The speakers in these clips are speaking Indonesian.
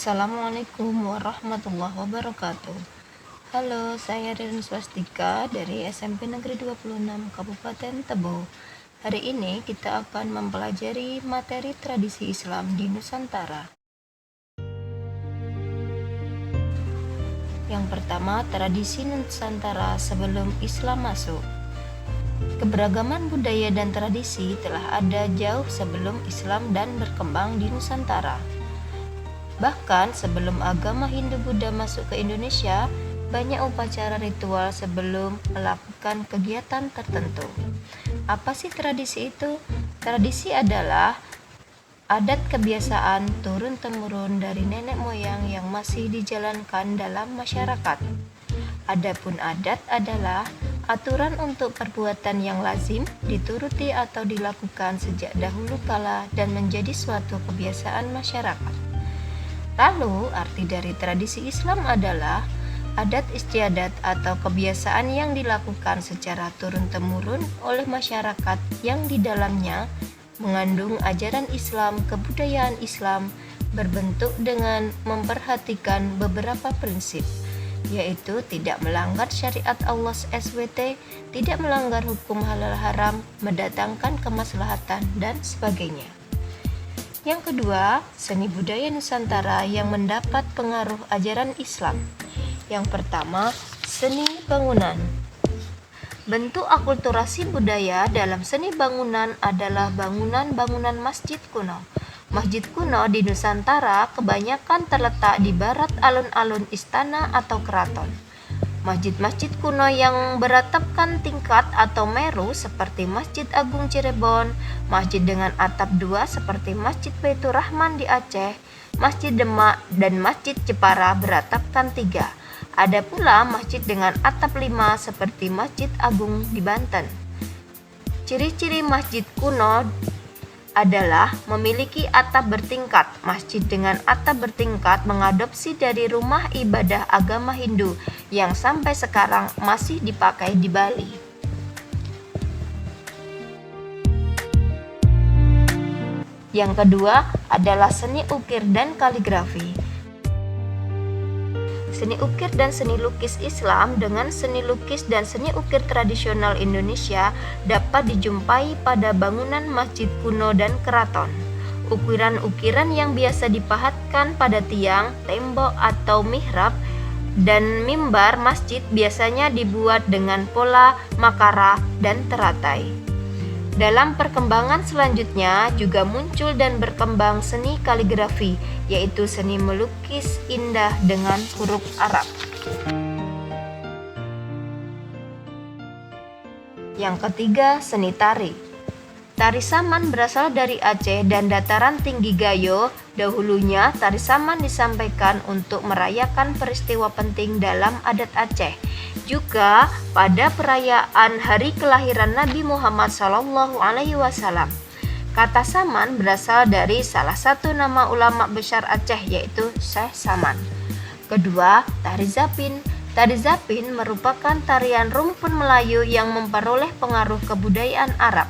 Assalamualaikum warahmatullahi wabarakatuh. Halo, saya Ririn Swastika dari SMP Negeri 26 Kabupaten Tebo. Hari ini kita akan mempelajari materi tradisi Islam di Nusantara. Yang pertama, tradisi Nusantara sebelum Islam masuk. Keberagaman budaya dan tradisi telah ada jauh sebelum Islam dan berkembang di Nusantara. Bahkan sebelum agama Hindu-Buddha masuk ke Indonesia, banyak upacara ritual sebelum melakukan kegiatan tertentu. Apa sih tradisi itu? Tradisi adalah adat kebiasaan turun-temurun dari nenek moyang yang masih dijalankan dalam masyarakat. Adapun adat adalah aturan untuk perbuatan yang lazim dituruti atau dilakukan sejak dahulu kala dan menjadi suatu kebiasaan masyarakat. Lalu, arti dari tradisi Islam adalah adat istiadat atau kebiasaan yang dilakukan secara turun-temurun oleh masyarakat yang di dalamnya mengandung ajaran Islam, kebudayaan Islam, berbentuk dengan memperhatikan beberapa prinsip, yaitu tidak melanggar syariat Allah SWT, tidak melanggar hukum halal haram, mendatangkan kemaslahatan, dan sebagainya. Yang kedua, seni budaya Nusantara yang mendapat pengaruh ajaran Islam. Yang pertama, seni bangunan. Bentuk akulturasi budaya dalam seni bangunan adalah bangunan-bangunan masjid kuno. Masjid kuno di Nusantara kebanyakan terletak di barat alun-alun istana atau keraton. Masjid-masjid kuno yang beratapkan tingkat atau meru seperti Masjid Agung Cirebon, masjid dengan atap 2 seperti Masjid Baitur Rahman di Aceh, Masjid Demak, dan Masjid Jepara beratapkan 3. Ada pula masjid dengan atap 5 seperti Masjid Agung di Banten. Ciri-ciri masjid kuno adalah memiliki atap bertingkat. Masjid dengan atap bertingkat mengadopsi dari rumah ibadah agama Hindu yang sampai sekarang masih dipakai di Bali. Yang kedua adalah seni ukir dan kaligrafi. Seni ukir dan seni lukis Islam dengan seni lukis dan seni ukir tradisional Indonesia dapat dijumpai pada bangunan masjid kuno dan keraton. Ukiran-ukiran yang biasa dipahatkan pada tiang, tembok atau mihrab dan mimbar masjid biasanya dibuat dengan pola, makara, dan teratai. Dalam perkembangan selanjutnya juga muncul dan berkembang seni kaligrafi, yaitu seni melukis indah dengan huruf Arab. Yang ketiga, seni tari. Tari Saman berasal dari Aceh dan dataran tinggi Gayo. Dahulunya, tari Saman disampaikan untuk merayakan peristiwa penting dalam adat Aceh. Juga pada perayaan hari kelahiran Nabi Muhammad SAW. Kata Saman berasal dari salah satu nama ulama besar Aceh, yaitu Syekh Saman. Kedua, tari Zapin. Tari Zapin merupakan tarian rumpun Melayu yang memperoleh pengaruh kebudayaan Arab.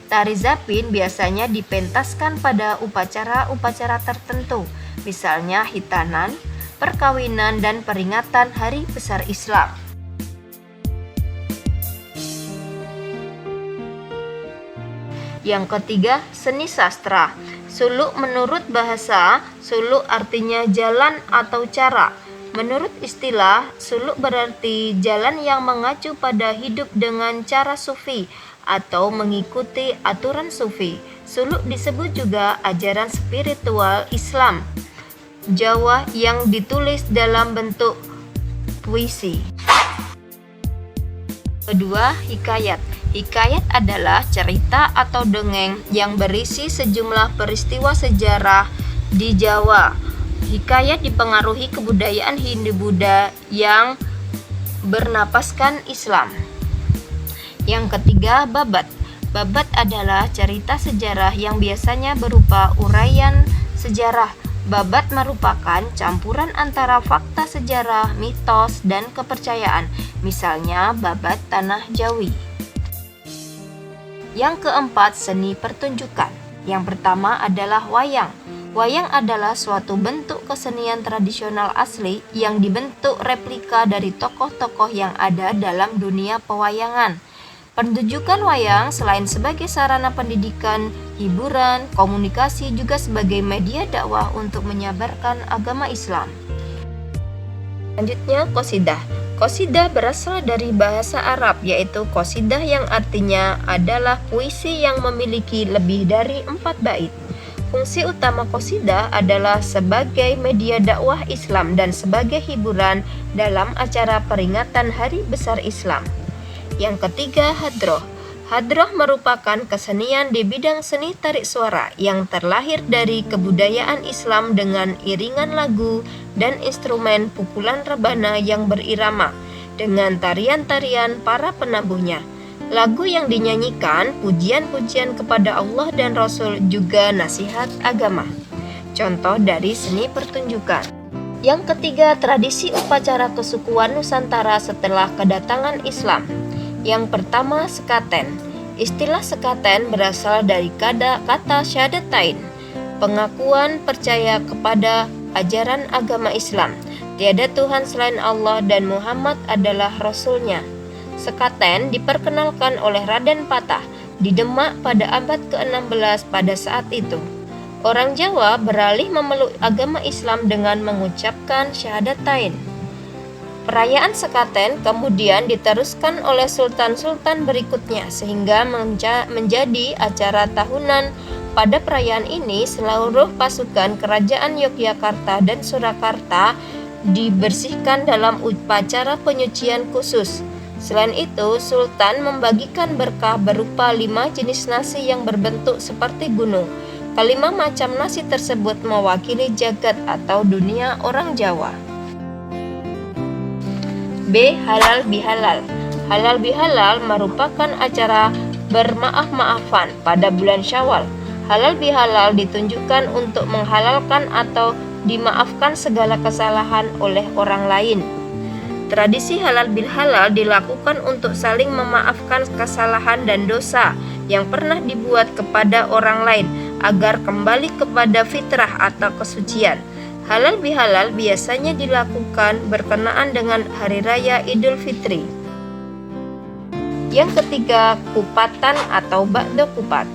Tari Zapin biasanya dipentaskan pada upacara-upacara tertentu, misalnya hitanan, perkawinan, dan peringatan hari besar Islam. Yang ketiga, seni sastra. Suluk menurut bahasa, suluk artinya jalan atau cara. Menurut istilah, suluk berarti jalan yang mengacu pada hidup dengan cara sufi atau mengikuti aturan sufi. Suluk disebut juga ajaran spiritual Islam Jawa yang ditulis dalam bentuk puisi. Kedua, hikayat. Hikayat adalah cerita atau dongeng yang berisi sejumlah peristiwa sejarah di Jawa. Hikayat dipengaruhi kebudayaan Hindu-Buddha yang bernapaskan Islam. Yang ketiga, babat. Babat adalah cerita sejarah yang biasanya berupa uraian sejarah. Babat merupakan campuran antara fakta sejarah, mitos, dan kepercayaan. Misalnya, babat tanah Jawi. Yang keempat, seni pertunjukan. Yang pertama adalah wayang. Wayang adalah suatu bentuk kesenian tradisional asli yang dibentuk replika dari tokoh-tokoh yang ada dalam dunia pewayangan. Pertunjukan wayang selain sebagai sarana pendidikan, hiburan, komunikasi juga sebagai media dakwah untuk menyebarkan agama Islam. Selanjutnya, qasidah. Qasidah berasal dari bahasa Arab, yaitu qasidah yang artinya adalah puisi yang memiliki lebih dari 4 bait. Fungsi utama qasidah adalah sebagai media dakwah Islam dan sebagai hiburan dalam acara peringatan Hari Besar Islam. Yang ketiga, hadroh. Hadroh merupakan kesenian di bidang seni tarik suara yang terlahir dari kebudayaan Islam dengan iringan lagu dan instrumen pukulan rebana yang berirama dengan tarian-tarian para penabuhnya. Lagu yang dinyanyikan pujian-pujian kepada Allah dan Rasul juga nasihat agama. Contoh dari seni pertunjukan. Yang ketiga, tradisi upacara kesukuan Nusantara setelah kedatangan Islam. Yang pertama, sekaten. Istilah sekaten berasal dari kata syahadatain, pengakuan percaya kepada ajaran agama Islam. Tiada Tuhan selain Allah dan Muhammad adalah Rasulnya. Sekaten diperkenalkan oleh Raden Patah di Demak pada abad ke-16 pada saat itu. Orang Jawa beralih memeluk agama Islam dengan mengucapkan syahadatain. Perayaan sekaten kemudian diteruskan oleh sultan-sultan berikutnya sehingga menjadi acara tahunan. Pada perayaan ini seluruh pasukan kerajaan Yogyakarta dan Surakarta dibersihkan dalam upacara penyucian khusus. Selain itu, Sultan membagikan berkah berupa 5 jenis nasi yang berbentuk seperti gunung. Kelima macam nasi tersebut mewakili jagat atau dunia orang Jawa. B. Halal bihalal. Halal bihalal merupakan acara bermaaf-maafan pada bulan Syawal. Halal bihalal ditunjukkan untuk menghalalkan atau dimaafkan segala kesalahan oleh orang lain. Tradisi halal bihalal dilakukan untuk saling memaafkan kesalahan dan dosa yang pernah dibuat kepada orang lain agar kembali kepada fitrah atau kesucian. Halal bihalal biasanya dilakukan berkenaan dengan Hari Raya Idul Fitri. Yang ketiga, kupatan atau bakdo kupat.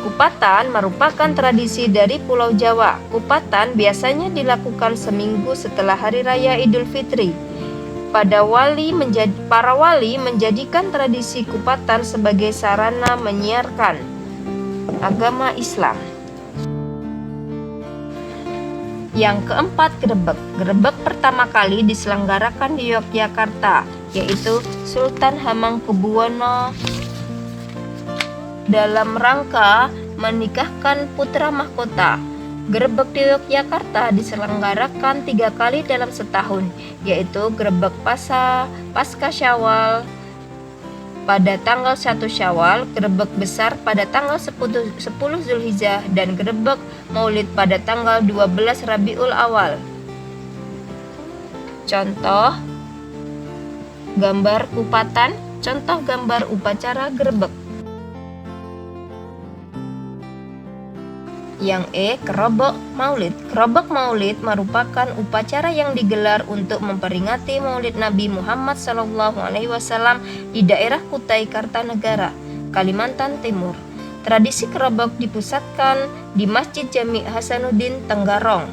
Kupatan merupakan tradisi dari Pulau Jawa. Kupatan biasanya dilakukan seminggu setelah Hari Raya Idul Fitri. Para wali menjadikan tradisi kupatan sebagai sarana menyiarkan agama Islam. Yang keempat, grebek. Grebek pertama kali diselenggarakan di Yogyakarta, yaitu Sultan Hamengkubuwono dalam rangka menikahkan putra mahkota. Grebek di Yogyakarta diselenggarakan 3 kali dalam setahun, yaitu grebek Pasca Syawal pada tanggal 1 Syawal, grebek besar pada tanggal 10 Zulhijjah, dan grebek Maulid pada tanggal 12 Rabiul Awal. Contoh gambar kupatan, contoh gambar upacara grebek. Yang E. Kerobok Maulid. Kerobok Maulid merupakan upacara yang digelar untuk memperingati Maulid Nabi Muhammad SAW di daerah Kutai Kartanegara, Kalimantan Timur. Tradisi kerobok dipusatkan di Masjid Jami Hasanuddin Tenggarong.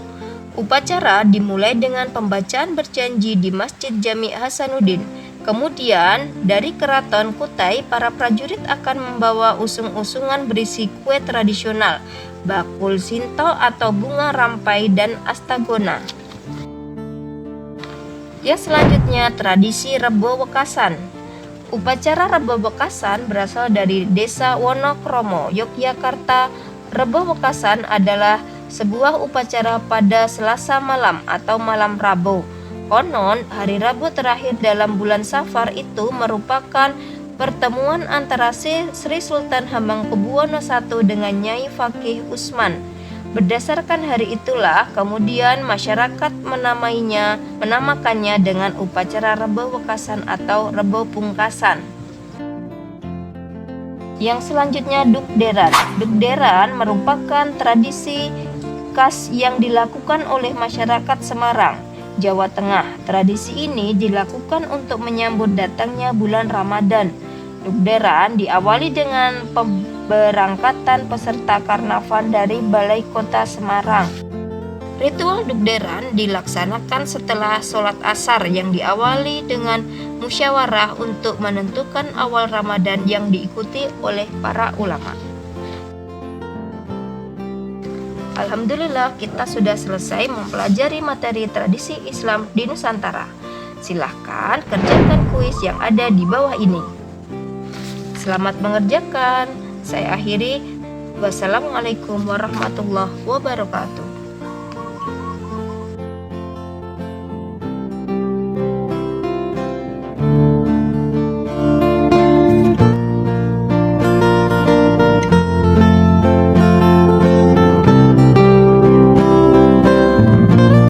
Upacara dimulai dengan pembacaan berjanji di Masjid Jami Hasanuddin. Kemudian, dari Keraton Kutai, para prajurit akan membawa usung-usungan berisi kue tradisional, bakul sinto atau bunga rampai dan astagona. Yang selanjutnya, tradisi Rebo Wekasan. Upacara Rebo Wekasan berasal dari Desa Wonokromo, Yogyakarta. Rebo Wekasan adalah sebuah upacara pada Selasa malam atau malam Rabu. Konon, hari Rabu terakhir dalam bulan Safar itu merupakan pertemuan antara Sri Sultan Hamengkubuwono I dengan Nyai Fakih Usman. Berdasarkan hari itulah kemudian masyarakat menamakannya dengan upacara Rebo Wekasan atau Rebo Pungkasan. Yang selanjutnya, Dukderan. Dukderan merupakan tradisi khas yang dilakukan oleh masyarakat Semarang, Jawa Tengah. Tradisi ini dilakukan untuk menyambut datangnya bulan Ramadan. Dugderan diawali dengan pemberangkatan peserta karnaval dari Balai Kota Semarang. Ritual dugderan dilaksanakan setelah sholat asar yang diawali dengan musyawarah untuk menentukan awal Ramadan yang diikuti oleh para ulama. Alhamdulillah, kita sudah selesai mempelajari materi tradisi Islam di Nusantara. Silahkan kerjakan kuis yang ada di bawah ini. Selamat mengerjakan. Saya akhiri. Wassalamualaikum warahmatullahi wabarakatuh.